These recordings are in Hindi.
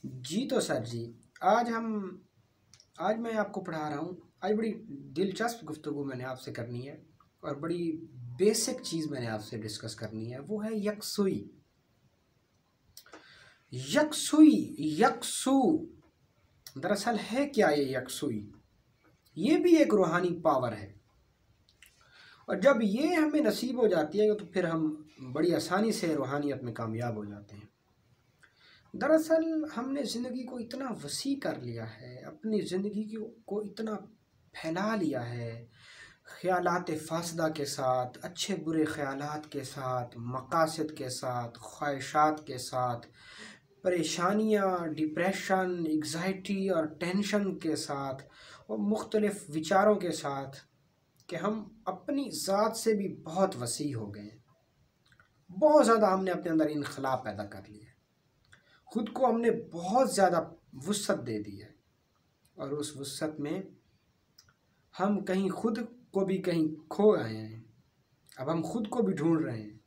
जी तो सर जी, आज हम आज मैं आपको पढ़ा रहा हूँ। आज बड़ी दिलचस्प गुफ्तगू मैंने आपसे करनी है और बड़ी बेसिक चीज़ मैंने आपसे डिस्कस करनी है, वो है यकसुई। यकसुई, यकसु, दरअसल है क्या ये यकसुई? ये भी एक रूहानी पावर है और जब ये हमें नसीब हो जाती है तो फिर हम बड़ी आसानी से रूहानियत में कामयाब हो जाते हैं। दरअसल हमने ज़िंदगी को इतना वसी कर लिया है, अपनी ज़िंदगी को इतना फैला लिया है, ख़यालात फासदा के साथ, अच्छे बुरे ख़यालात के साथ, मक़ासिद के साथ, ख्वाहिशात के साथ, परेशानियाँ, डिप्रेशन, एंग्ज़ायटी और टेंशन के साथ और मुख्तलिफ़ विचारों के साथ कि हम अपनी ज़ात से भी बहुत वसी हो गए हैं। बहुत ज़्यादा हमने अपने अंदर इनख़ला पैदा कर लिया है, ख़ुद को हमने बहुत ज़्यादा वुसअत दे दी है और उस वुसअत में हम कहीं ख़ुद को भी कहीं खो गए हैं। अब हम ख़ुद को भी ढूंढ रहे हैं।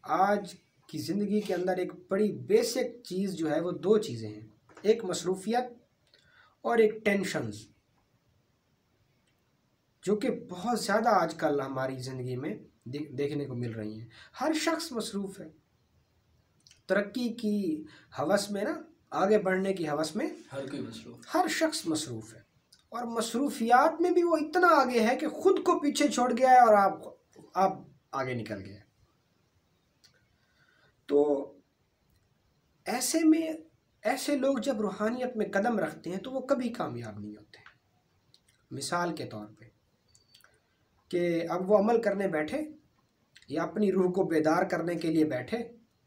आज की ज़िंदगी के अंदर एक बड़ी बेसिक चीज़ जो है वो दो चीज़ें हैं, एक मसरूफ़ियत और एक टेंशन्स, जो कि बहुत ज़्यादा आजकल हमारी ज़िंदगी में देखने को मिल रही हैं। हर शख्स मसरूफ़ है, तरक्की की हवस में ना, आगे बढ़ने की हवस में हर शख्स मसरूफ़ है और मसरूफियात में भी वो इतना आगे है कि ख़ुद को पीछे छोड़ गया है और आप आगे निकल गए। तो ऐसे में ऐसे लोग जब रूहानियत में कदम रखते हैं तो वो कभी कामयाब नहीं होते। मिसाल के तौर पे कि अब वो अमल करने बैठे या अपनी रूह को बेदार करने के लिए बैठे,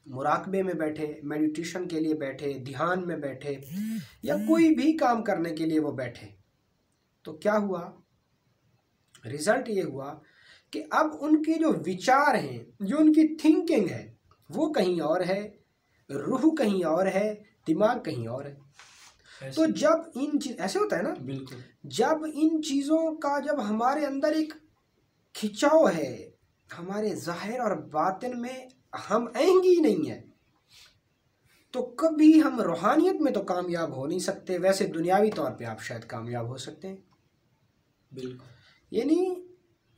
मुराकबे में बैठे, मेडिटेशन के लिए बैठे, ध्यान में बैठे या कोई भी काम करने के लिए वो बैठे, तो क्या हुआ? रिज़ल्ट ये हुआ कि अब उनके जो विचार हैं, जो उनकी थिंकिंग है, वो कहीं और है, रूह कहीं और है, दिमाग कहीं और है। तो जब ऐसे होता है ना, बिल्कुल, जब इन चीज़ों का जब हमारे अंदर एक खिंचाव है, हमारे ज़ाहिर और बातिन में हम आएंगे ही नहीं है, तो कभी हम रूहानियत में तो कामयाब हो नहीं सकते। वैसे दुनियावी तौर पे आप शायद कामयाब हो सकते हैं। बिल्कुल। यानी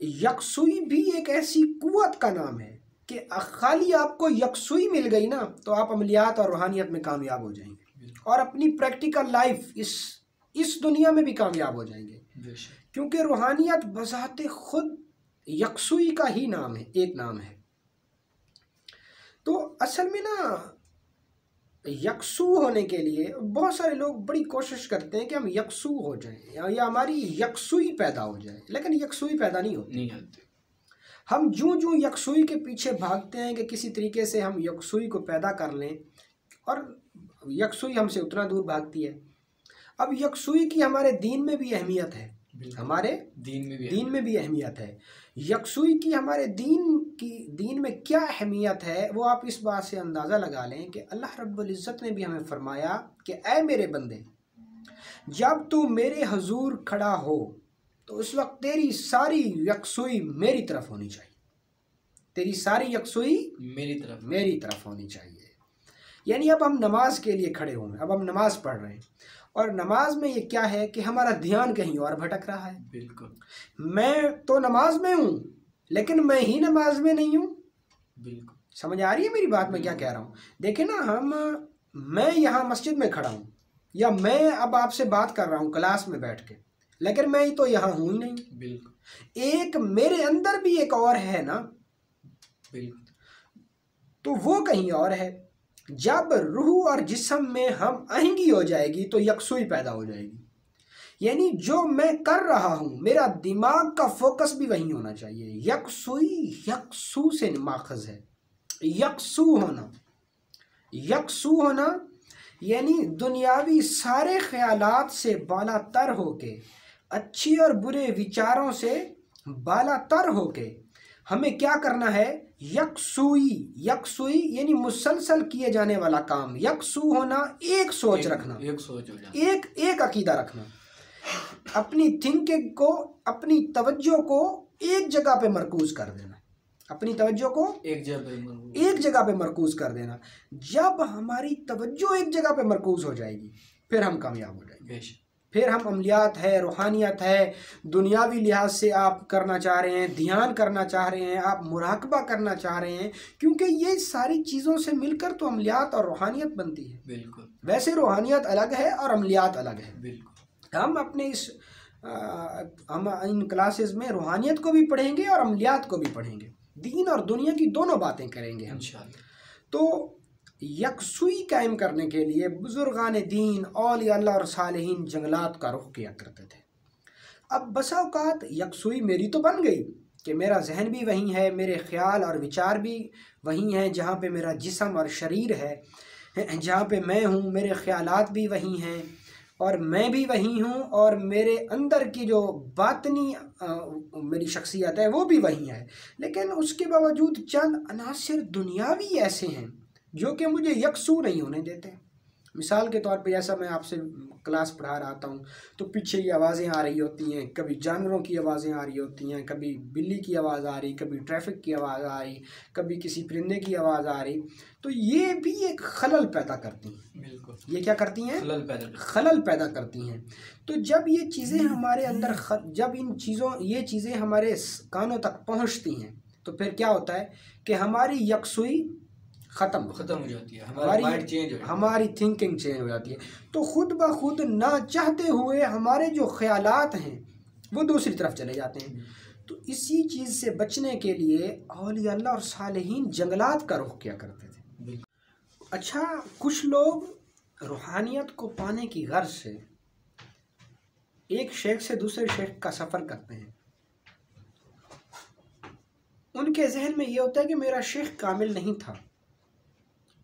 यकसुई भी एक ऐसी कुव्वत का नाम है कि खाली आपको यकसुई मिल गई ना तो आप अमलियात और रूहानियत में कामयाब हो जाएंगे और अपनी प्रैक्टिकल लाइफ इस दुनिया में भी कामयाब हो जाएंगे, क्योंकि रूहानियत बज़ाते खुद यकसुई का ही नाम है, एक नाम है। तो असल में ना यकसू होने के लिए बहुत सारे लोग बड़ी कोशिश करते हैं कि हम यकसू हो जाएं या हमारी यकसुई पैदा हो जाए, लेकिन यकसुई पैदा नहीं होती। हम जूं यकसुई के पीछे भागते हैं कि किसी तरीके से हम यकसुई को पैदा कर लें और यकसुई हमसे उतना दूर भागती है। अब यकसुई की हमारे दीन में भी अहमियत है, हमारे दीन में भी अहमियत है। यकसुई की हमारे दीन में क्या अहमियत है वो आप इस बात से अंदाज़ा लगा लें कि अल्लाह रब्बुल इज़्ज़त ने भी हमें फरमाया कि ऐ मेरे बंदे, जब तू मेरे हुजूर खड़ा हो तो उस वक्त तेरी सारी यकसुई मेरी तरफ होनी चाहिए, तेरी सारी यकसुई मेरी तरफ होनी चाहिए। यानी अब हम नमाज के लिए खड़े हुए हैं, अब हम नमाज पढ़ रहे हैं और नमाज में ये क्या है कि हमारा ध्यान कहीं और भटक रहा है। बिल्कुल, मैं तो नमाज में हूँ लेकिन मैं ही नमाज में नहीं हूँ। बिल्कुल, समझ आ रही है मेरी बात? मैं क्या कह रहा हूँ? देखिए ना, मैं यहाँ मस्जिद में खड़ा हूँ या मैं अब आपसे बात कर रहा हूँ क्लास में बैठ के, लेकिन मैं तो यहाँ हूँ ही नहीं। बिल्कुल, एक मेरे अंदर भी एक और है ना, बिल्कुल, तो वो कहीं और है। जब रूह और जिस्म में हम आहंगी हो जाएगी तो यकसुई पैदा हो जाएगी। यानी जो मैं कर रहा हूँ मेरा दिमाग का फोकस भी वहीं होना चाहिए। यकसुई यकसू से माखज है, यकसू होना यानी दुनियावी सारे ख्यालात से बालातर होके, अच्छे और बुरे विचारों से बालातर होके हमें क्या करना है? यकसुई यानी मुसलसल किए जाने वाला काम। यकसू होना, एक सोच रखना, एक अकीदा रखना, अपनी थिंकिंग को, अपनी तवज्जो को एक जगह पे मरकूज कर देना। अपनी तवज्जो को एक जगह पे मरकूज कर देना। जब हमारी तवज्जो एक जगह पे मरकूज हो जाएगी फिर हम कामयाब हो जाएंगे। फिर हम अमलियात है, रूहानियत है, दुनियावी लिहाज से आप करना चाह रहे हैं, ध्यान करना चाह रहे हैं, आप मुराकबा करना चाह रहे हैं, क्योंकि ये सारी चीज़ों से मिलकर तो अमलियात और रूहानियत बनती है। बिल्कुल। वैसे रूहानियत अलग है और अमलियात अलग है। बिल्कुल। हम अपने हम इन क्लासेस में रूहानियत को भी पढ़ेंगे और अमलियात को भी पढ़ेंगे, दीन और दुनिया की दोनों बातें करेंगे हम इंशाअल्लाह। तो यकसुई कायम करने के लिए बुजुर्गान दीन, औलिया अल्लाह और सालिहीन जंगलात का रुख किया करते थे। अब बसा औकात यकसुई मेरी तो बन गई कि मेरा जहन भी वही है, मेरे ख्याल और विचार भी वही हैं, जहाँ पे मेरा जिस्म और शरीर है, जहाँ पे मैं हूँ मेरे ख्यालात भी वही हैं और मैं भी वही हूँ, और मेरे अंदर की जो बातनी मेरी शख्सियत है वो भी वही है। लेकिन उसके बावजूद चंद अनासिर दुनियावी ऐसे हैं जो कि मुझे यकसू नहीं होने देते। मिसाल के तौर पे जैसा मैं आपसे क्लास पढ़ा रहा हूँ तो पीछे ये आवाज़ें आ रही होती हैं, कभी जानवरों की आवाज़ें आ रही होती हैं, कभी बिल्ली की आवाज़ आ रही, कभी ट्रैफिक की आवाज़ आ रही, कभी किसी परिंदे की आवाज़ आ रही, तो ये भी एक खलल पैदा करती हैं। बिल्कुल। ये क्या करती हैं? खलल पैदा करती हैं। तो जब ये चीज़ें हमारे अंदर जब ये चीज़ें हमारे कानों तक पहुँचती हैं तो फिर क्या होता है कि हमारी यकसुई ख़त्म हो जाती है, हमारी थिंकिंग चेंज हो जाती है। तो खुद ब खुद ना चाहते हुए हमारे जो ख्यालात हैं वो दूसरी तरफ चले जाते हैं। तो इसी चीज़ से बचने के लिए औलिया अल्लाह और सालिहीन जंगलात का रुख किया करते थे। अच्छा, कुछ लोग रूहानियत को पाने की गर्ज से एक शेख से दूसरे शेख का सफ़र करते हैं। उनके जहन में ये होता है कि मेरा शेख कामिल नहीं था,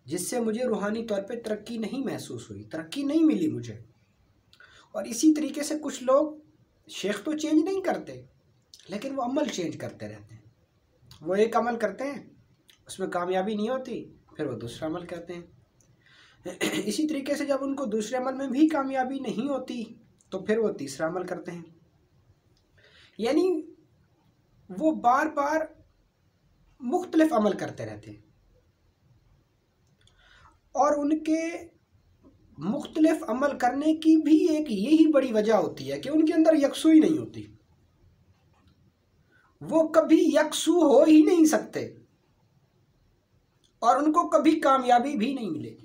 जिससे मुझे रूहानी तौर पे तरक्की नहीं महसूस हुई, तरक्की नहीं मिली मुझे। और इसी तरीके से कुछ लोग शेख तो चेंज नहीं करते लेकिन वो अमल चेंज करते रहते हैं। वो एक अमल करते हैं, उसमें कामयाबी नहीं होती, फिर वो दूसरा अमल करते हैं। इसी तरीके से जब उनको दूसरे अमल में भी कामयाबी नहीं होती तो फिर वो तीसरा अमल करते हैं। यानी वो बार बार मुख्तलिफ अमल करते रहते हैं और उनके मुख्तलिफ अमल करने की भी एक यही बड़ी वजह होती है कि उनके अंदर यकसुई नहीं होती। वो कभी यकसू हो ही नहीं सकते और उनको कभी कामयाबी भी नहीं मिलेगी।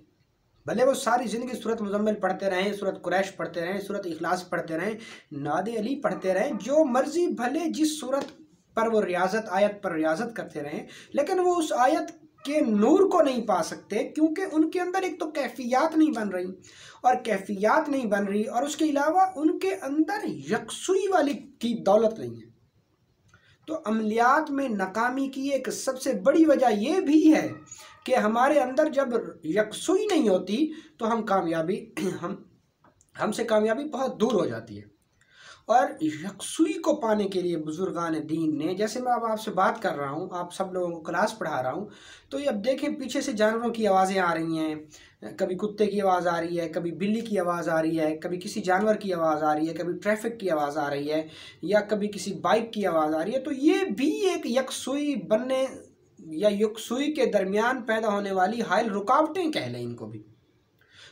भले वो सारी ज़िंदगी सूरत मुज़म्मिल पढ़ते रहें, सूरत कुरैश पढ़ते रहें, सूरत इखलास पढ़ते रहें, नादे अली पढ़ते रहें, जो मर्ज़ी, भले जिस सूरत पर वो रियाजत, आयत पर रियाजत करते रहें, लेकिन वो उस आयत के नूर को नहीं पा सकते, क्योंकि उनके अंदर एक तो कैफियत नहीं बन रही, और कैफियत नहीं बन रही और उसके अलावा उनके अंदर यकसुई वाली की दौलत नहीं है। तो अमलियात में नाकामी की एक सबसे बड़ी वजह यह भी है कि हमारे अंदर जब यकसुई नहीं होती तो हमसे कामयाबी बहुत दूर हो जाती है। और यकसुई को पाने के लिए बुजुर्गान दीन ने, जैसे मैं अब आपसे बात कर रहा हूँ, आप सब लोगों को क्लास पढ़ा रहा हूँ, तो ये अब देखें पीछे से जानवरों की आवाज़ें आ रही हैं, कभी कुत्ते की आवाज़ आ रही है, कभी बिल्ली की आवाज़ आ रही है, कभी किसी जानवर की आवाज़ आ रही है, कभी ट्रैफिक की आवाज़ आ रही है, या कभी किसी बाइक की आवाज़ आ रही है। तो ये भी एक यकसुई बनने या यकसुई के दरमियान पैदा होने वाली हायल रुकावटें कह लें इनको भी।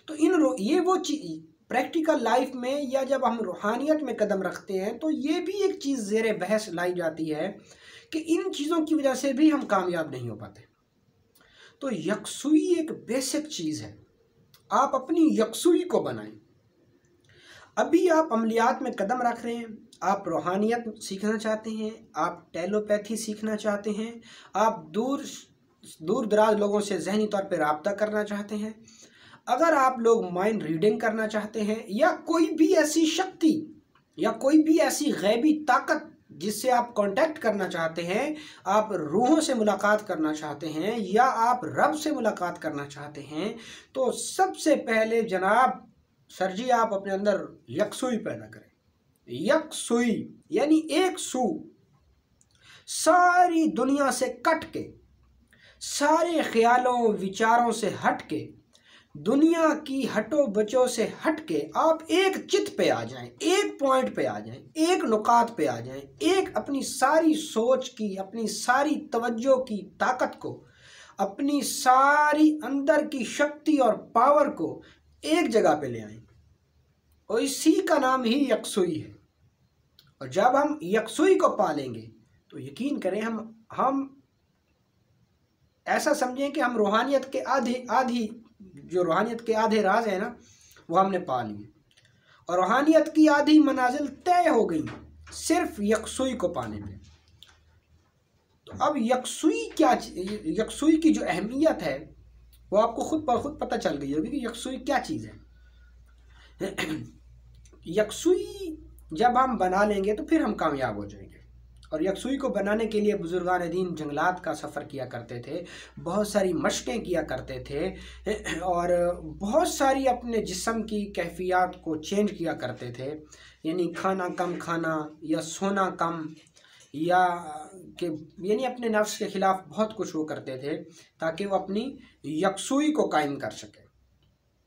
तो ये वो चीज़ प्रैक्टिकल लाइफ में या जब हम रूहानियत में कदम रखते हैं तो ये भी एक चीज़ ज़ेरे बहस लाई जाती है कि इन चीज़ों की वजह से भी हम कामयाब नहीं हो पाते। तो यकसुई एक बेसिक चीज़ है, आप अपनी यकसुई को बनाएं। अभी आप अमलियात में कदम रख रहे हैं, आप रूहानियत सीखना चाहते हैं, आप टेलोपैथी सीखना चाहते हैं, आप दूर दराज लोगों से जहनी तौर पर रब्ता करना चाहते हैं, अगर आप लोग माइंड रीडिंग करना चाहते हैं, या कोई भी ऐसी शक्ति या कोई भी ऐसी गैबी ताकत जिससे आप कांटेक्ट करना चाहते हैं, आप रूहों से मुलाकात करना चाहते हैं, या आप रब से मुलाकात करना चाहते हैं, तो सबसे पहले जनाब सर जी आप अपने अंदर यकसुई पैदा करें। यकसुई यानी एक सू, सारी दुनिया से कट के, सारे ख्यालों विचारों से हट के दुनिया की हटो बचो से हट के आप एक चित पे आ जाएं, एक पॉइंट पे आ जाएं, एक नुकात पे आ जाएं, एक अपनी सारी सोच की, अपनी सारी तवज्जो की ताकत को, अपनी सारी अंदर की शक्ति और पावर को एक जगह पे ले आएं, और इसी का नाम ही यकसुई है। और जब हम यकसुई को पालेंगे तो यकीन करें हम ऐसा समझें कि हम रूहानियत के आधी जो रूहानियत के आधे राज है ना, वो हमने पा लिए, और रूहानियत की आधी मनाजिल तय हो गई सिर्फ यकसुई को पाने में। तो अब यकसुई की जो अहमियत है वो आपको खुद ब खुद पता चल गई होगी कि यकसुई क्या चीज़ है। यकसुई जब हम बना लेंगे तो फिर हम कामयाब हो जाएंगे। और यकसुई को बनाने के लिए बुजुर्गान दीन जंगलात का सफ़र किया करते थे, बहुत सारी मशक़ें किया करते थे, और बहुत सारी अपने जिस्म की कैफियत को चेंज किया करते थे, यानी खाना कम खाना या सोना कम, या कि यानी अपने नफ्स के ख़िलाफ़ बहुत कुछ वो करते थे ताकि वो अपनी यकसुई को कायम कर सके।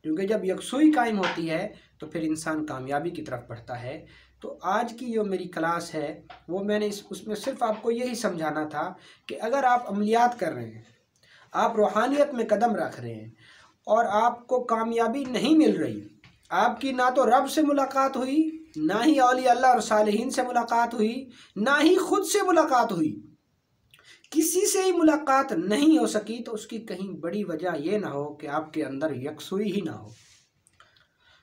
क्योंकि जब यकसुई कायम होती है तो फिर इंसान कामयाबी की तरफ बढ़ता है। तो आज की जो मेरी क्लास है वो मैंने उसमें सिर्फ आपको यही समझाना था कि अगर आप अमलियात कर रहे हैं, आप रूहानियत में कदम रख रहे हैं और आपको कामयाबी नहीं मिल रही, आपकी ना तो रब से मुलाकात हुई, ना ही औलिया अल्लाह और सालिहीन से मुलाकात हुई, ना ही खुद से मुलाकात हुई, किसी से ही मुलाकात नहीं हो सकी, तो उसकी कहीं बड़ी वजह यह ना हो कि आपके अंदर यकसुई ही ना हो।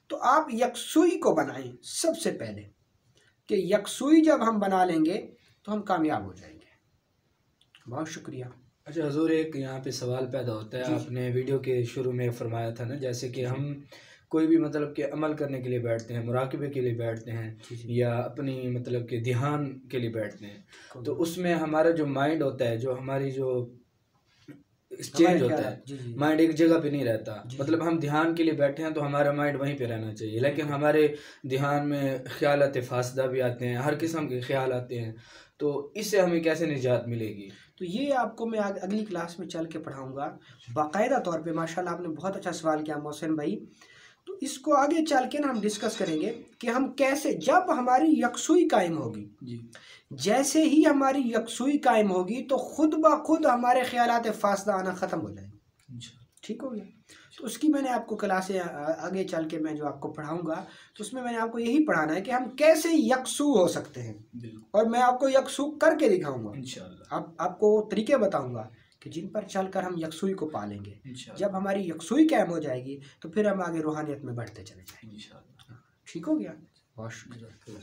तो आप यकसुई को बनाएं सबसे पहले, कि यकसुई जब हम बना लेंगे तो हम कामयाब हो जाएंगे। बहुत शुक्रिया। अच्छा हुजूर, एक यहाँ पे सवाल पैदा होता है, आपने वीडियो के शुरू में फरमाया था ना, जैसे कि हम कोई भी मतलब कि अमल करने के लिए बैठते हैं, मुराकबे के लिए बैठते हैं, या अपनी मतलब कि ध्यान के लिए बैठते हैं, तो उसमें हमारा जो माइंड होता है, जो हमारी जो चेंज होता है, माइंड एक जगह पे नहीं रहता। मतलब हम ध्यान के लिए बैठे हैं तो हमारा माइंड वहीं पे रहना चाहिए, लेकिन हमारे ध्यान में ख्यालात फासदा भी आते हैं, हर किस्म के ख्याल आते हैं, तो इससे हमें कैसे निजात मिलेगी? तो ये आपको मैं अगली क्लास में चल के पढ़ाऊँगा बाकायदा तौर पे। माशाल्लाह आपने बहुत अच्छा सवाल किया मोहसिन भाई। तो इसको आगे चल के ना हम डिस्कस करेंगे कि हम कैसे, जब हमारी यकसुई कायम होगी जी, जैसे ही हमारी यकसुई कायम होगी तो खुद ब खुद हमारे ख्यालात फासदा आना ख़त्म हो जाएंगे। ठीक हो गया। तो उसकी मैंने आपको क्लासें आगे चल के मैं जो आपको पढ़ाऊँगा, तो उसमें मैंने आपको यही पढ़ाना है कि हम कैसे यकसू हो सकते हैं, और मैं आपको यकसू करके दिखाऊँगा इंशाअल्लाह। आपको तरीके बताऊँगा कि जिन पर चलकर हम यकसुई को पालेंगे। जब हमारी यकसुई कायम हो जाएगी तो फिर हम आगे रूहानियत में बढ़ते चले जाएंगे इंशाअल्लाह। ठीक हो गया। बहुत शुक्रिया।